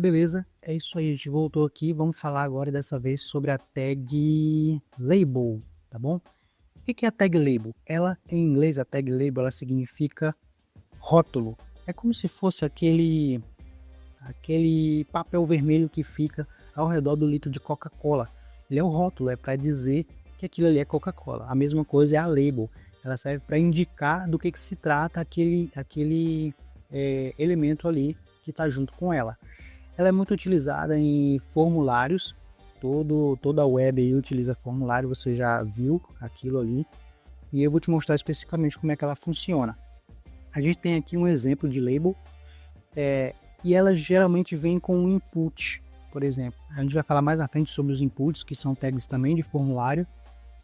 Beleza? É isso aí, a gente voltou aqui. Vamos falar agora dessa vez sobre a tag label, tá bom? O que é a tag label? Ela, em inglês, a tag label, ela significa rótulo. É como se fosse aquele papel vermelho que fica ao redor do litro de Coca-Cola. Ele é o rótulo, é para dizer que aquilo ali é Coca-Cola. A mesma coisa é a label. Ela serve para indicar do que se trata aquele elemento ali que está junto com ela. Ela é muito utilizada em formulários. Toda a web aí utiliza formulário, você já viu aquilo ali. E eu vou te mostrar especificamente como é que ela funciona. A gente tem aqui um exemplo de label. E ela geralmente vem com um input, por exemplo. A gente vai falar mais à frente sobre os inputs, que são tags também de formulário.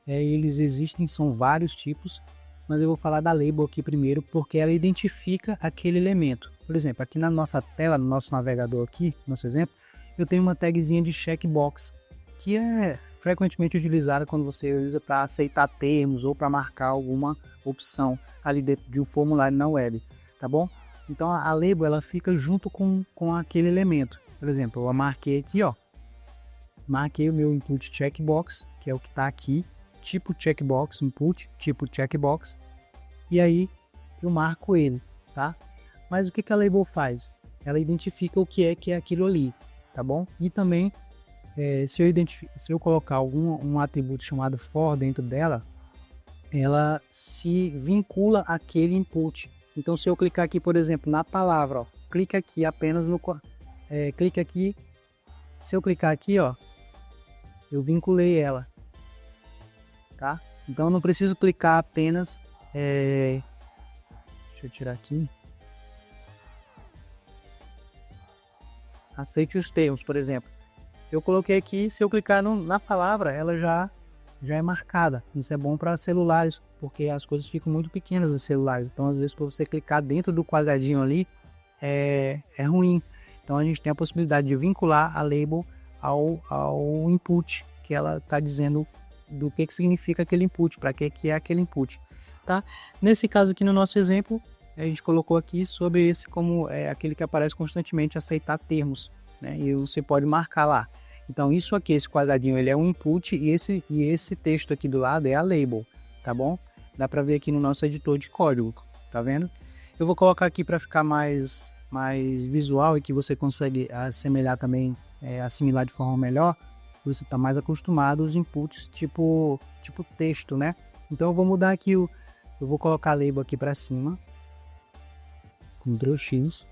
Eles existem, são vários tipos, mas eu vou falar da label aqui primeiro, porque ela identifica aquele elemento. Por exemplo, aqui na nossa tela, no nosso navegador aqui, nosso exemplo, eu tenho uma tagzinha de checkbox, que é frequentemente utilizada quando você usa para aceitar termos ou para marcar alguma opção ali dentro de um formulário na web, tá bom? Então a label ela fica junto com aquele elemento. Por exemplo, eu marquei aqui, ó, marquei o meu input checkbox, que é o que está aqui, tipo checkbox, input, tipo checkbox, e aí eu marco ele, tá? Mas o que a label faz? Ela identifica o que é aquilo ali, tá bom? E também, se eu colocar um atributo chamado for dentro dela, ela se vincula àquele input. Então, se eu clicar aqui, por exemplo, na palavra, ó, clica aqui apenas no... clica aqui, se eu clicar aqui, ó, eu vinculei ela, tá? Então, eu não preciso clicar apenas... deixa eu tirar aqui. Aceite os termos, por exemplo. Eu coloquei aqui, se eu clicar na palavra, ela já é marcada. Isso é bom para celulares, porque as coisas ficam muito pequenas nos celulares. Então, às vezes, para você clicar dentro do quadradinho ali, é ruim. Então, a gente tem a possibilidade de vincular a label ao input, que ela está dizendo do que significa aquele input, para que é aquele input. Tá? Nesse caso aqui, no nosso exemplo, a gente colocou aqui sobre esse como aquele que aparece constantemente, aceitar termos, né? E você pode marcar lá. Então isso aqui, esse quadradinho, ele é um input e esse texto aqui do lado é a label, tá bom? Dá para ver aqui no nosso editor de código, tá vendo? Eu vou colocar aqui para ficar mais visual e que você consegue assemelhar também, assimilar de forma melhor. Você está mais acostumado aos inputs tipo texto, né? Então eu vou mudar aqui, eu vou colocar a label aqui para cima. Ctrl X,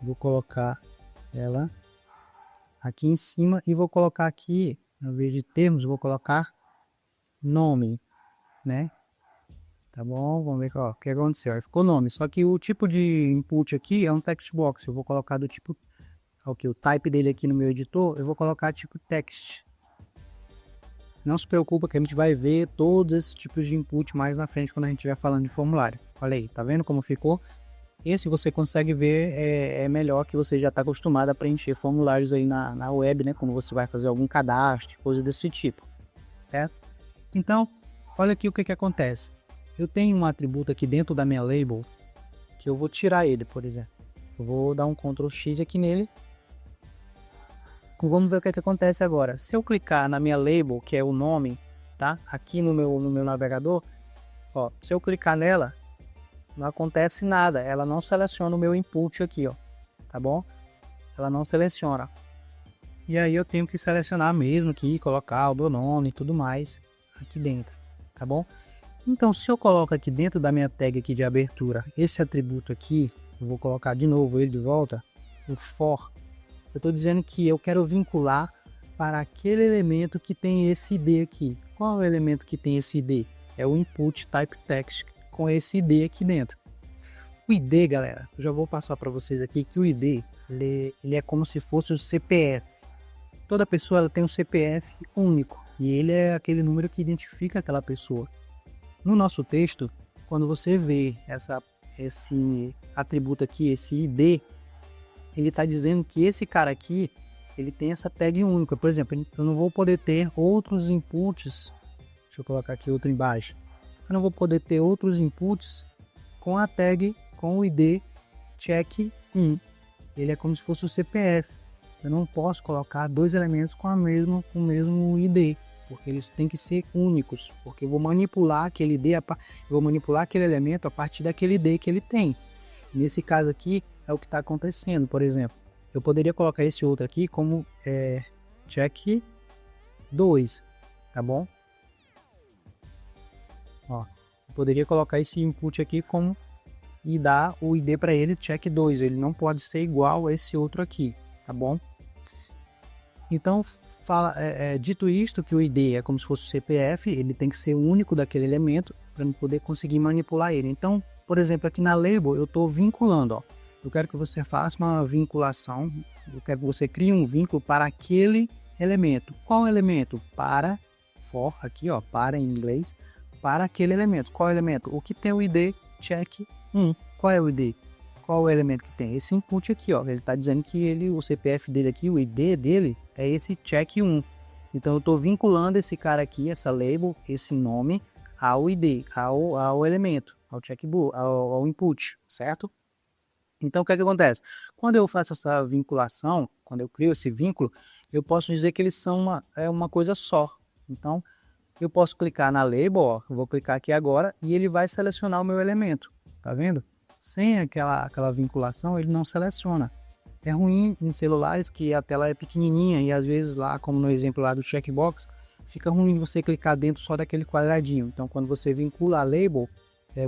vou colocar ela aqui em cima e vou colocar aqui, ao invés de termos, vou colocar nome, né? Tá bom? Vamos ver o que aconteceu. Ficou nome, só que o tipo de input aqui é um text box. Eu vou colocar do tipo, o type dele aqui no meu editor, eu vou colocar tipo text. Não se preocupa que a gente vai ver todos esses tipos de input mais na frente quando a gente estiver falando de formulário. Olha aí, tá vendo como ficou? Esse você consegue ver é melhor, que você já está acostumado a preencher formulários aí na web, né? Quando você vai fazer algum cadastro, coisa desse tipo, certo? Então, olha aqui o que acontece. Eu tenho um atributo aqui dentro da minha label, que eu vou tirar ele, por exemplo. Eu vou dar um Ctrl X aqui nele. Vamos ver o que acontece agora. Se eu clicar na minha label, que é o nome, tá? Aqui no meu navegador, ó, se eu clicar nela, não acontece nada, ela não seleciona o meu input aqui, ó, tá bom? Ela não seleciona. E aí eu tenho que selecionar mesmo aqui, colocar o meu nome e tudo mais aqui dentro, tá bom? Então, se eu coloco aqui dentro da minha tag aqui de abertura, esse atributo aqui, eu vou colocar de novo ele de volta, o for, eu estou dizendo que eu quero vincular para aquele elemento que tem esse ID aqui. Qual é o elemento que tem esse ID? É o input type text com esse ID aqui dentro. O ID, galera, eu já vou passar para vocês aqui que o ID ele é como se fosse o CPF. Toda pessoa ela tem um CPF único e ele é aquele número que identifica aquela pessoa. No nosso texto, quando você vê esse atributo aqui, esse ID, ele está dizendo que esse cara aqui ele tem essa tag única. Por exemplo, eu não vou poder ter outros inputs. Deixa eu colocar aqui outro embaixo. Eu não vou poder ter outros inputs com a tag, com o ID check 1. ele é como se fosse o CPF. Eu não posso colocar dois elementos com o mesmo ID, porque eles têm que ser únicos, porque eu vou manipular aquele ID, eu vou manipular aquele elemento a partir daquele ID que ele tem. Nesse caso aqui é o que está acontecendo. Por exemplo, eu poderia colocar esse outro aqui como check 2, tá bom? Ó, eu poderia colocar esse input aqui como e dar o ID para ele check 2, ele não pode ser igual a esse outro aqui, tá bom? Então, dito isto, que o ID é como se fosse o CPF, ele tem que ser único daquele elemento para eu poder conseguir manipular ele. Então, por exemplo, aqui na label eu estou vinculando, ó. Eu quero que você faça uma vinculação, eu quero que você crie um vínculo para aquele elemento. Qual elemento? Para, for, aqui ó, para em inglês, para aquele elemento. Qual elemento? O que tem o ID check 1. Qual é o ID? Qual é o elemento que tem? Esse input aqui, ó. Ele está dizendo que o CPF dele aqui, o ID dele, é esse check 1. Então eu estou vinculando esse cara aqui, essa label, esse nome, ao ID, ao elemento, ao checkbook, ao input, certo? Então o que é que acontece? Quando eu faço essa vinculação, quando eu crio esse vínculo, eu posso dizer que eles são uma coisa só. Então eu posso clicar na label, ó, eu vou clicar aqui agora e ele vai selecionar o meu elemento, tá vendo? Sem aquela vinculação, ele não seleciona. É ruim em celulares que a tela é pequenininha e às vezes lá, como no exemplo lá do checkbox, fica ruim você clicar dentro só daquele quadradinho. Então quando você vincula a label,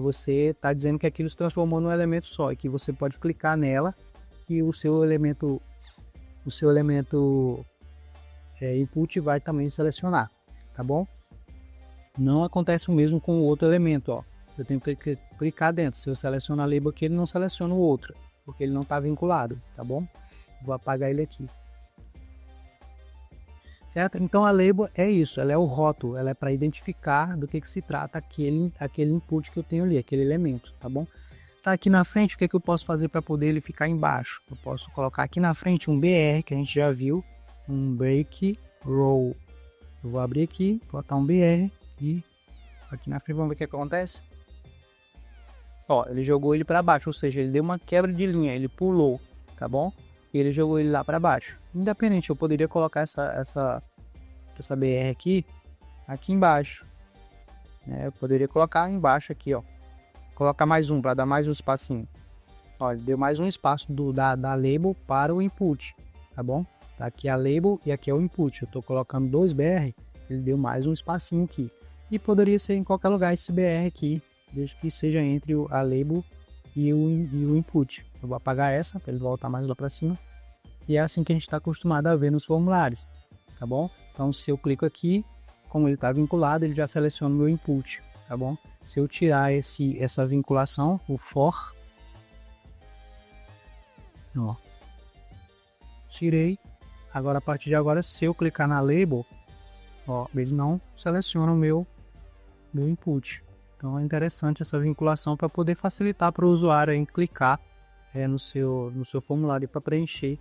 você está dizendo que aquilo se transformou num elemento só e que você pode clicar nela que o seu elemento input vai também selecionar, tá bom? Não acontece o mesmo com o outro elemento, ó. Eu tenho que clicar dentro. Se eu selecionar a label aqui, ele não seleciona o outro, porque ele não está vinculado, tá bom? Vou apagar ele aqui. Certo? Então a label é isso, ela é o rótulo, ela é para identificar do que se trata aquele input que eu tenho ali, aquele elemento, tá bom? Tá aqui na frente, o que eu posso fazer para poder ele ficar embaixo? Eu posso colocar aqui na frente um BR, que a gente já viu, um break roll. Eu vou abrir aqui, botar um BR e aqui na frente vamos ver o que acontece. Ó, ele jogou ele para baixo, ou seja, ele deu uma quebra de linha, ele pulou, tá bom? E ele jogou ele lá para baixo. Independente, eu poderia colocar essa BR aqui embaixo, né? Eu poderia colocar embaixo aqui, ó. Colocar mais um para dar mais um espacinho. Ó, ele deu mais um espaço da label para o input, tá bom? Tá aqui a label e aqui é o input. Eu tô colocando dois BR, ele deu mais um espacinho aqui. E poderia ser em qualquer lugar esse BR aqui, desde que seja entre a label e o input. Eu vou apagar essa para ele voltar mais lá para cima. E é assim que a gente está acostumado a ver nos formulários, tá bom? Então se eu clico aqui, como ele está vinculado, ele já seleciona o meu input, tá bom? Se eu tirar essa vinculação, o for, ó, tirei. Agora a partir de agora, se eu clicar na label, ó, ele não seleciona o meu input. Então é interessante essa vinculação para poder facilitar para o usuário em clicar no seu formulário para preencher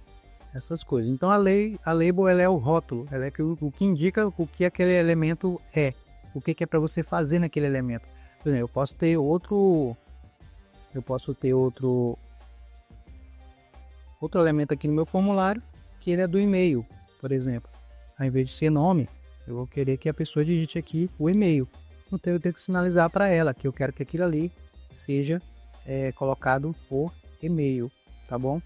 essas coisas. Então a label ela é o rótulo, ela é o que indica o que aquele elemento é, o que é para você fazer naquele elemento. Por exemplo, eu posso ter outro elemento aqui no meu formulário que ele é do e-mail, por exemplo. Ao invés de ser nome, eu vou querer que a pessoa digite aqui o e-mail. Então eu tenho que sinalizar para ela que eu quero que aquilo ali seja colocado por e-mail, tá bom?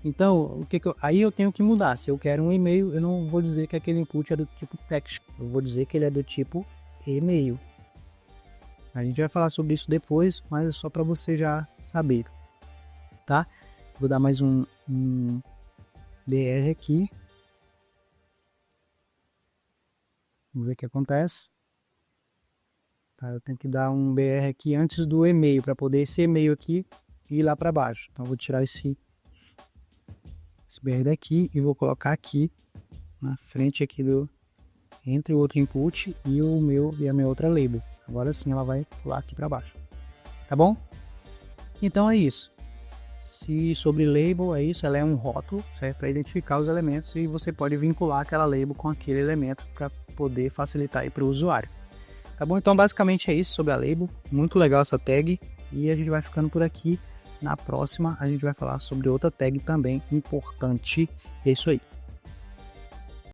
Então, aí eu tenho que mudar. Se eu quero um e-mail, eu não vou dizer que aquele input é do tipo text. Eu vou dizer que ele é do tipo e-mail. A gente vai falar sobre isso depois, mas é só para você já saber, tá? Vou dar mais um BR aqui. Vamos ver o que acontece. Tá, eu tenho que dar um BR aqui antes do e-mail, para poder esse e-mail aqui ir lá para baixo. Então eu vou tirar esse BR daqui e vou colocar aqui na frente aqui entre o outro input e a minha outra label. Agora sim ela vai pular aqui para baixo, tá bom? Então é isso. Se sobre label é isso, ela é um rótulo, certo? Para identificar os elementos e você pode vincular aquela label com aquele elemento para poder facilitar aí para o usuário. Tá bom? Então basicamente é isso sobre a label. Muito legal essa tag e a gente vai ficando por aqui. Na próxima a gente vai falar sobre outra tag também importante. É isso aí.